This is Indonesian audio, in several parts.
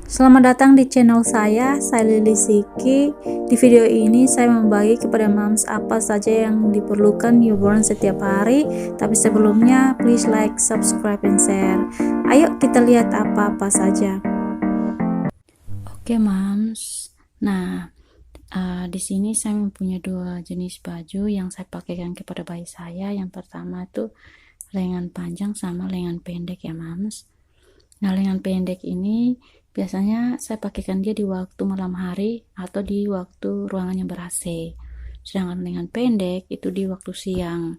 Selamat datang di channel saya Lili Siki. Di video ini saya membagi kepada moms apa saja yang diperlukan newborn setiap hari. Tapi sebelumnya, please like, subscribe, and share. Ayo kita lihat apa-apa saja. Oke moms, nah di sini saya mempunyai dua jenis baju yang saya pakaikan kepada bayi saya. Yang pertama itu lengan panjang sama lengan pendek ya moms. Nah, lengan pendek ini biasanya saya pakaikan dia di waktu malam hari atau di waktu ruangannya ber-AC. Sedangkan lengan pendek itu di waktu siang.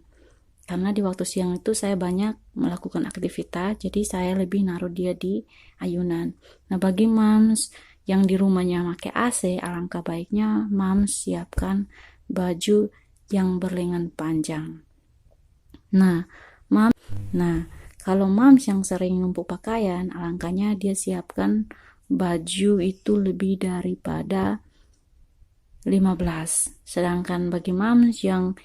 Karena di waktu siang itu saya banyak melakukan aktivitas, jadi saya lebih naruh dia di ayunan. Nah, bagi moms yang di rumahnya pakai AC, alangkah baiknya moms siapkan baju yang berlengan panjang. Nah, kalau moms yang sering numpuk pakaian, alangkahnya dia siapkan baju itu lebih daripada 15. Sedangkan bagi moms yang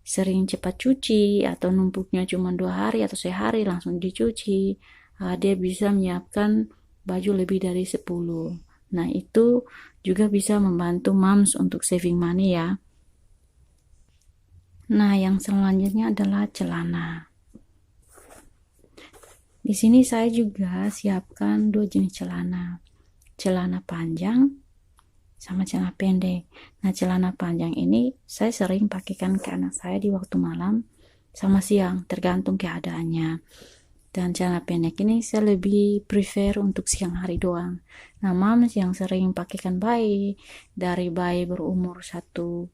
sering cepat cuci atau numpuknya cuma 2 hari atau sehari langsung dicuci, dia bisa menyiapkan baju lebih dari 10. Nah, itu juga bisa membantu moms untuk saving money ya. Nah, yang selanjutnya adalah celana. Di sini saya juga siapkan dua jenis celana panjang sama celana pendek. Nah, celana panjang ini saya sering pakaikan ke anak saya di waktu malam sama siang, tergantung keadaannya. Dan celana pendek ini saya lebih prefer untuk siang hari doang. Nah, moms yang sering pakaikan bayi, dari bayi berumur 1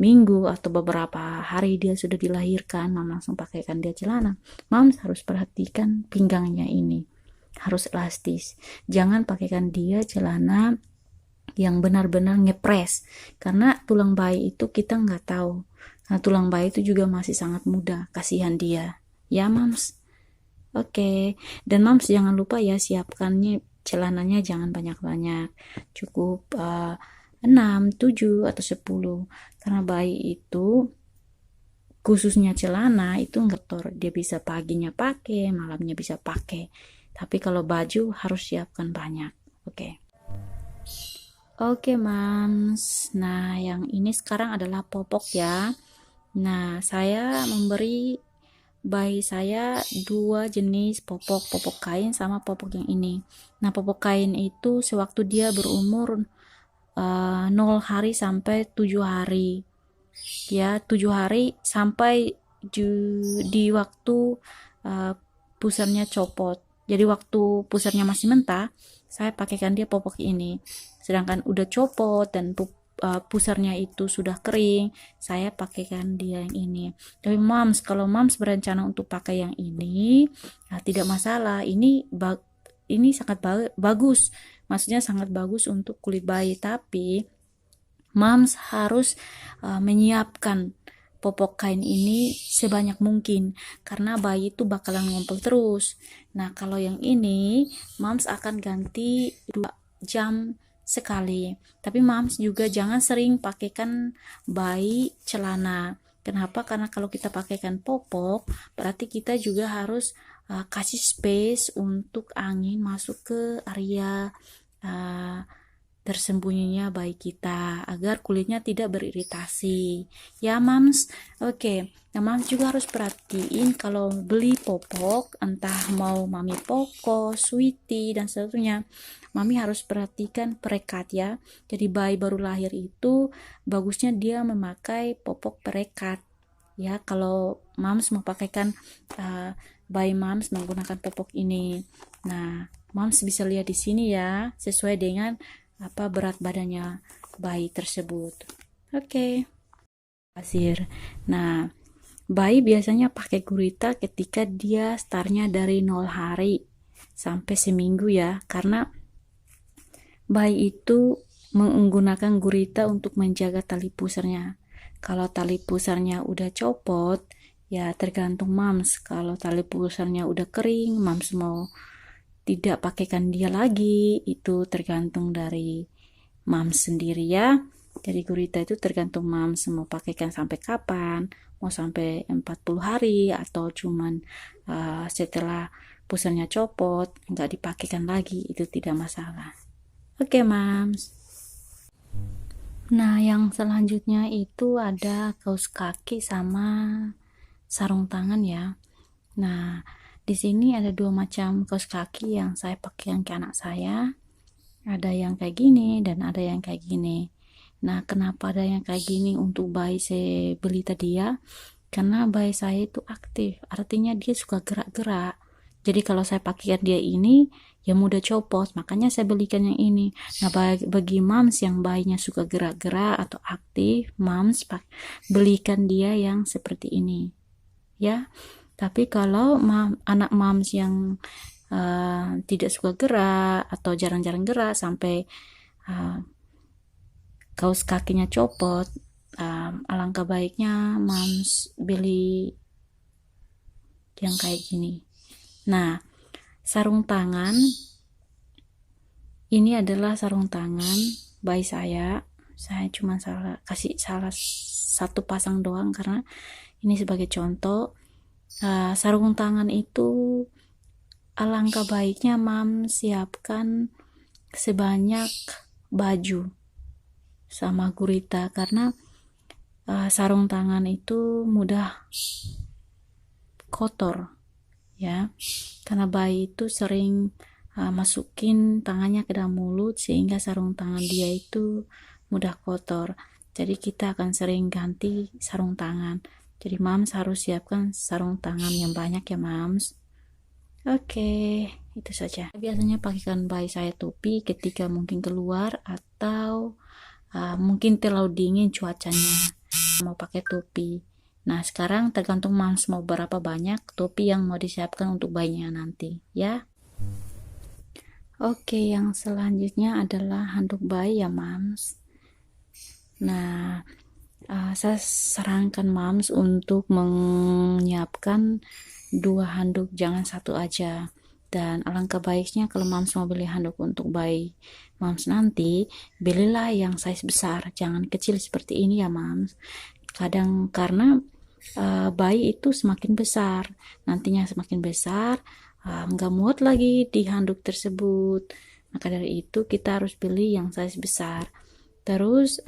minggu atau beberapa hari dia sudah dilahirkan, mom langsung pakaikan dia celana. Moms harus perhatikan pinggangnya ini harus elastis. Jangan pakaikan dia celana yang benar-benar ngepres, karena tulang bayi itu kita nggak tahu. Karena tulang bayi itu juga masih sangat muda, kasihan dia. Ya moms. Oke. Dan moms jangan lupa ya siapkannya celananya jangan banyak-banyak. Cukup 6, 7, atau 10. Karena bayi itu khususnya celana itu kotor. Dia bisa paginya pakai, malamnya bisa pakai. Tapi kalau baju harus siapkan banyak. Oke, moms. Nah, yang ini sekarang adalah popok ya. Nah, saya memberi bayi saya 2 jenis popok kain sama popok yang ini. Nah, popok kain itu sewaktu dia berumur 0 hari sampai 7 hari. Ya, 7 hari sampai di waktu pusarnya copot. Jadi waktu pusarnya masih mentah, saya pakaikan dia popok ini. Sedangkan udah copot dan pusarnya itu sudah kering, saya pakaikan dia yang ini. Tapi moms, kalau moms berencana untuk pakai yang ini, tidak masalah. Ini sangat bagus. Maksudnya sangat bagus untuk kulit bayi, tapi moms harus menyiapkan popok kain ini sebanyak mungkin karena bayi itu bakalan ngumpul terus. Nah, kalau yang ini moms akan ganti 2 jam sekali. Tapi moms juga jangan sering pakaikan bayi celana. Kenapa? Karena kalau kita pakaikan popok, berarti kita juga harus kasih space untuk angin masuk ke area tersembunyinya bayi kita agar kulitnya tidak beriritasi ya moms. Oke. Nah, moms juga harus perhatiin kalau beli popok, entah mau mami poko, sweetie, dan seterusnya, mami harus perhatikan perekat ya. Jadi bayi baru lahir itu bagusnya dia memakai popok perekat ya. Kalau moms mau pakaikan bayi moms menggunakan popok ini. Nah, moms bisa lihat di sini ya, sesuai dengan berat badannya bayi tersebut. Oke. Pasir. Nah, bayi biasanya pakai gurita ketika dia startnya dari 0 hari sampai seminggu ya, karena bayi itu menggunakan gurita untuk menjaga tali pusarnya. Kalau tali pusarnya udah copot, ya tergantung moms. Kalau tali pusarnya udah kering, moms mau tidak pakaikan dia lagi, itu tergantung dari moms sendiri ya. Jadi gurita itu tergantung moms mau pakaikan sampai kapan, mau sampai 40 hari atau cuman setelah pusarnya copot nggak dipakaikan lagi, itu tidak masalah. Oke, Mams. Nah, yang selanjutnya itu ada kaos kaki sama sarung tangan ya. Nah, di sini ada 2 macam kaos kaki yang saya pakaikan ke anak saya. Ada yang kayak gini dan ada yang kayak gini. Nah, kenapa ada yang kayak gini untuk bayi saya beli tadi ya? Karena bayi saya itu aktif, artinya dia suka gerak-gerak. Jadi kalau saya pakaikan dia ini, ya mudah copot, makanya saya belikan yang ini. Nah, bagi moms yang bayinya suka gerak-gerak atau aktif, moms belikan dia yang seperti ini, ya. Tapi kalau anak moms yang tidak suka gerak atau jarang-jarang gerak sampai kaos kakinya copot, alangkah baiknya moms beli yang kayak gini. Nah, sarung tangan ini adalah sarung tangan bayi saya cuma kasih salah satu pasang doang karena ini sebagai contoh. Sarung tangan itu alangkah baiknya mam siapkan sebanyak baju sama gurita, karena sarung tangan itu mudah kotor ya, karena bayi itu sering masukin tangannya ke dalam mulut sehingga sarung tangan dia itu mudah kotor. Jadi kita akan sering ganti sarung tangan. Jadi mams harus siapkan sarung tangan yang banyak ya mams. Oke, itu saja. Biasanya pakaikan bayi saya topi ketika mungkin keluar atau mungkin terlalu dingin cuacanya, mau pakai topi. Nah, sekarang tergantung mams mau berapa banyak topi yang mau disiapkan untuk bayinya nanti, ya. Oke, yang selanjutnya adalah handuk bayi ya, mams. Nah, saya sarankan mams untuk menyiapkan 2 handuk, jangan 1 aja. Dan alangkah baiknya kalau mams mau beli handuk untuk bayi mams nanti, belilah yang size besar, jangan kecil seperti ini ya mams. Kadang karena bayi itu semakin besar, nantinya semakin besar nggak muat lagi di handuk tersebut. Maka dari itu kita harus beli yang size besar. Terus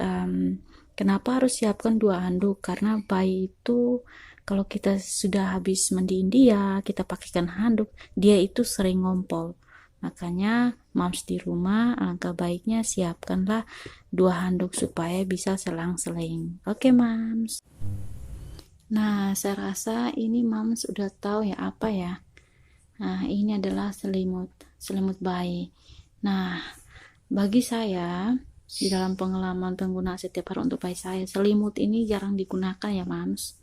kenapa harus siapkan 2 handuk? Karena bayi itu kalau kita sudah habis mandiin dia, kita pakaikan handuk, dia itu sering ngompol. Makanya moms di rumah alangkah baiknya siapkanlah 2 handuk supaya bisa selang-seling. Oke moms. Nah, saya rasa ini moms udah tahu ya apa ya. Nah, ini adalah selimut bayi. Nah, bagi saya di dalam pengalaman pengguna setiap hari untuk bayi saya, selimut ini jarang digunakan ya mams.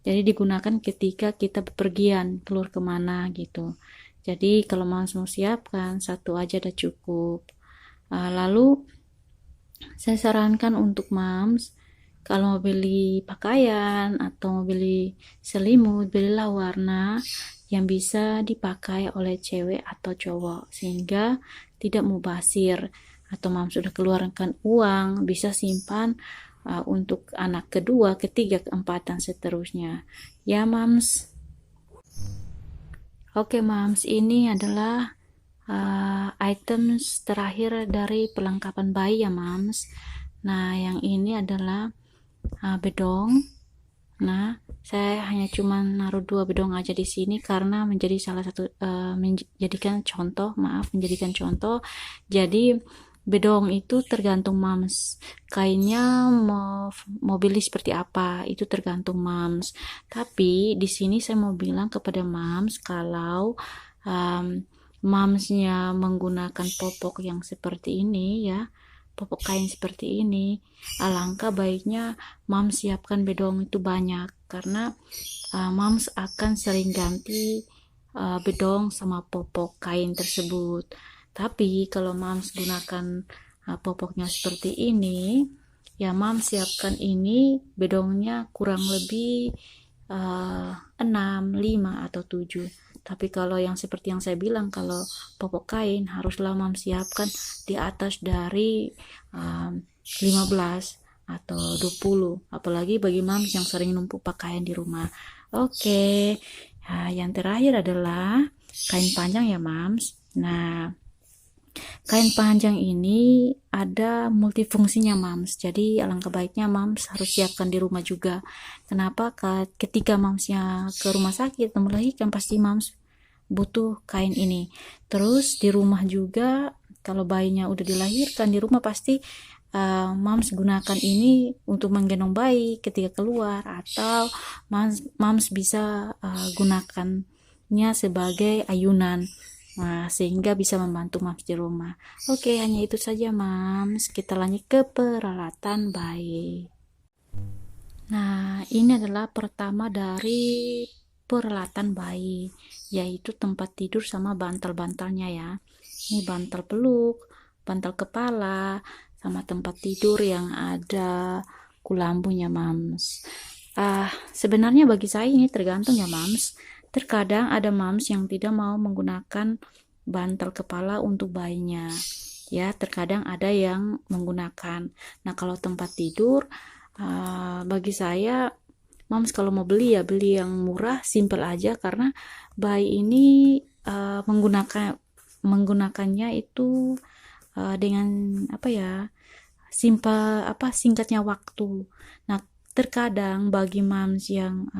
Jadi digunakan ketika kita bepergian keluar kemana gitu. Jadi kalau mams mau siapkan 1 aja udah cukup. Lalu saya sarankan untuk mams kalau mau beli pakaian atau mau beli selimut, belilah warna yang bisa dipakai oleh cewek atau cowok sehingga tidak mubazir, atau mams sudah keluarkan uang bisa simpan untuk anak kedua, ketiga, keempat dan seterusnya ya mams. Oke mams, ini adalah items terakhir dari perlengkapan bayi ya mams. Nah, yang ini adalah bedong. Nah, saya hanya cuma naruh 2 bedong aja di sini karena menjadi salah satu menjadikan contoh. Jadi bedong itu tergantung mams. Kainnya mau beli seperti apa itu tergantung mams. Tapi di sini saya mau bilang kepada mams kalau mamsnya menggunakan popok yang seperti ini ya, popok kain seperti ini, alangkah baiknya mams siapkan bedong itu banyak karena mams akan sering ganti bedong sama popok kain tersebut. Tapi kalau mams gunakan popoknya seperti ini ya, mams siapkan ini bedongnya kurang lebih 6, 5 atau 7. Tapi kalau yang seperti yang saya bilang, kalau popok kain haruslah mams siapkan di atas dari 15 atau 20, apalagi bagi mams yang sering numpuk pakaian di rumah. Oke. Yang terakhir adalah kain panjang ya mams. Nah, kain panjang ini ada multifungsinya Mams. Jadi alangkah baiknya Mams harus siapkan di rumah juga. Kenapa? Ketika Mamsnya ke rumah sakit melahirkan pasti Mams butuh kain ini. Terus di rumah juga kalau bayinya udah dilahirkan di rumah pasti Mams gunakan ini untuk menggendong bayi ketika keluar, atau Mams bisa gunakannya sebagai ayunan. Nah, sehingga bisa membantu Mams di rumah. Oke, hanya itu saja Mams. Kita lanjut ke peralatan bayi. Nah, ini adalah pertama dari peralatan bayi, yaitu tempat tidur sama bantal-bantalnya ya. Ini bantal peluk, bantal kepala, sama tempat tidur yang ada kulambunya Mams. Sebenarnya bagi saya ini tergantung ya Mams. Terkadang ada Mams yang tidak mau menggunakan bantal kepala untuk bayinya. Ya, terkadang ada yang menggunakan. Nah, kalau tempat tidur, bagi saya Mams kalau mau beli ya beli yang murah, simple aja, karena bayi ini menggunakannya itu dengan singkatnya waktu. Nah, terkadang bagi Mams yang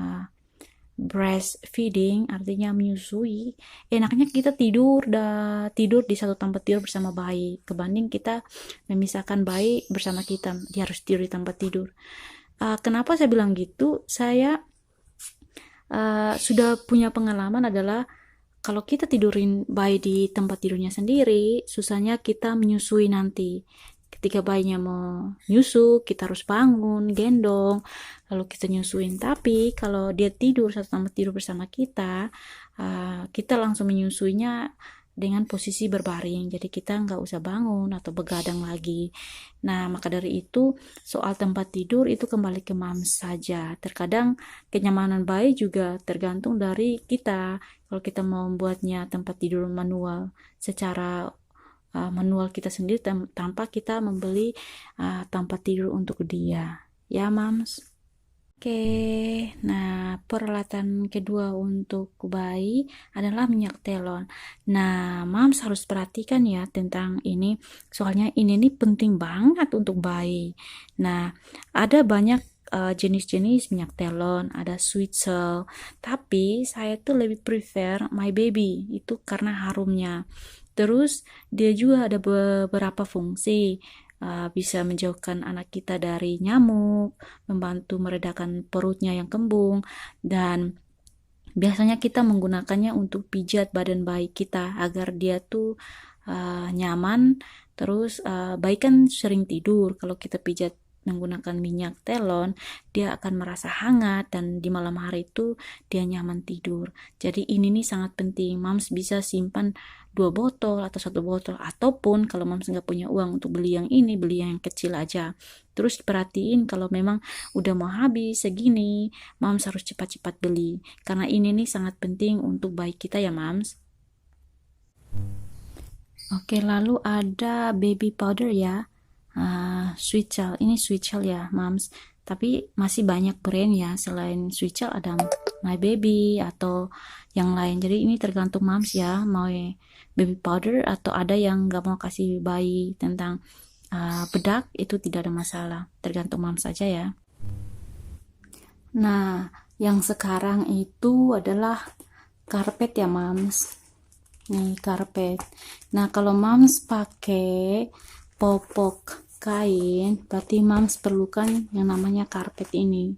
breastfeeding, artinya menyusui, enaknya kita tidur di satu tempat tidur bersama bayi, kebanding kita memisahkan bayi bersama kita, dia harus tidur di tempat tidur. Kenapa saya bilang gitu? Saya sudah punya pengalaman adalah kalau kita tidurin bayi di tempat tidurnya sendiri, susahnya kita menyusui nanti. Ketika bayinya mau nyusu, kita harus bangun, gendong, lalu kita nyusuin. Tapi kalau dia tidur satu tempat tidur bersama kita, kita langsung menyusuinya dengan posisi berbaring. Jadi kita nggak usah bangun atau begadang lagi. Nah, maka dari itu soal tempat tidur itu kembali ke Mams saja. Terkadang kenyamanan bayi juga tergantung dari kita. Kalau kita mau membuatnya tempat tidur manual secara manual kita sendiri tanpa kita membeli tempat tidur untuk dia ya Mams. Oke, nah peralatan kedua untuk bayi adalah minyak telon. Nah, Mams harus perhatikan ya tentang ini, soalnya ini nih penting banget untuk bayi. Nah, ada banyak jenis-jenis minyak telon, ada sweet cell, tapi saya tuh lebih prefer My Baby itu karena harumnya. Terus dia juga ada beberapa fungsi, bisa menjauhkan anak kita dari nyamuk, membantu meredakan perutnya yang kembung, dan biasanya kita menggunakannya untuk pijat badan bayi kita agar dia tuh nyaman. Terus bayi kan sering tidur, kalau kita pijat menggunakan minyak telon, dia akan merasa hangat dan di malam hari itu dia nyaman tidur. Jadi ini nih sangat penting. Mams bisa simpan 2 botol atau 1 botol, ataupun kalau Mams nggak punya uang untuk beli yang ini, beli yang kecil aja. Terus perhatiin kalau memang udah mau habis segini, Mams harus cepat-cepat beli, karena ini nih sangat penting untuk bayi kita ya Mams. Oke, lalu ada baby powder ya. Sweet Shell, ini Sweet Shell ya Mams, tapi masih banyak brand ya, selain Sweet Shell ada My Baby atau yang lain. Jadi ini tergantung Mams ya, mau baby powder atau ada yang gak mau kasih bayi tentang bedak, itu tidak ada masalah, tergantung Mams saja ya. Nah, yang sekarang itu adalah karpet ya Mams. Nih karpet. Nah, kalau Mams pakai popok kain, berarti Mams perlukan yang namanya karpet ini.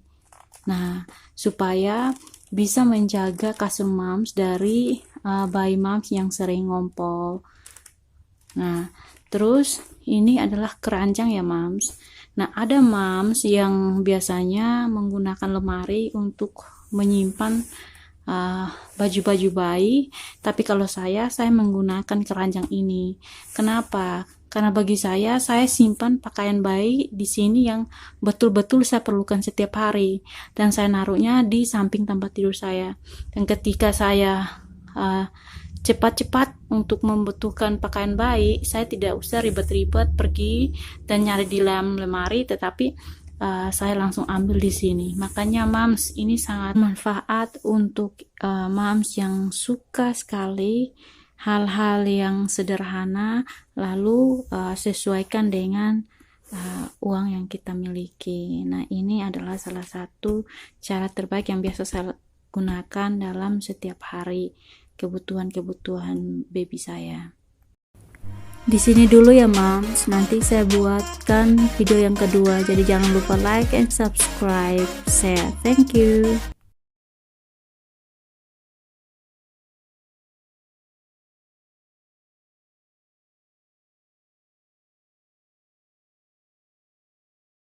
Nah, supaya bisa menjaga kasur Mams dari bayi Mams yang sering ngompol. Nah, terus ini adalah keranjang ya Mams. Nah, ada Mams yang biasanya menggunakan lemari untuk menyimpan baju-baju bayi, tapi kalau saya menggunakan keranjang ini. Kenapa? Karena bagi saya simpan pakaian bayi di sini yang betul-betul saya perlukan setiap hari, dan saya naruhnya di samping tempat tidur saya. Dan ketika saya cepat-cepat untuk membutuhkan pakaian bayi, saya tidak usah ribet-ribet pergi dan nyari di dalam lemari, tetapi saya langsung ambil di sini. Makanya Mams ini sangat manfaat untuk Mams yang suka sekali hal-hal yang sederhana, lalu sesuaikan dengan uang yang kita miliki. Nah, ini adalah salah satu cara terbaik yang biasa saya gunakan dalam setiap hari kebutuhan-kebutuhan baby saya. Di sini dulu ya moms, nanti saya buatkan video yang kedua, jadi jangan lupa like and subscribe. Thank you.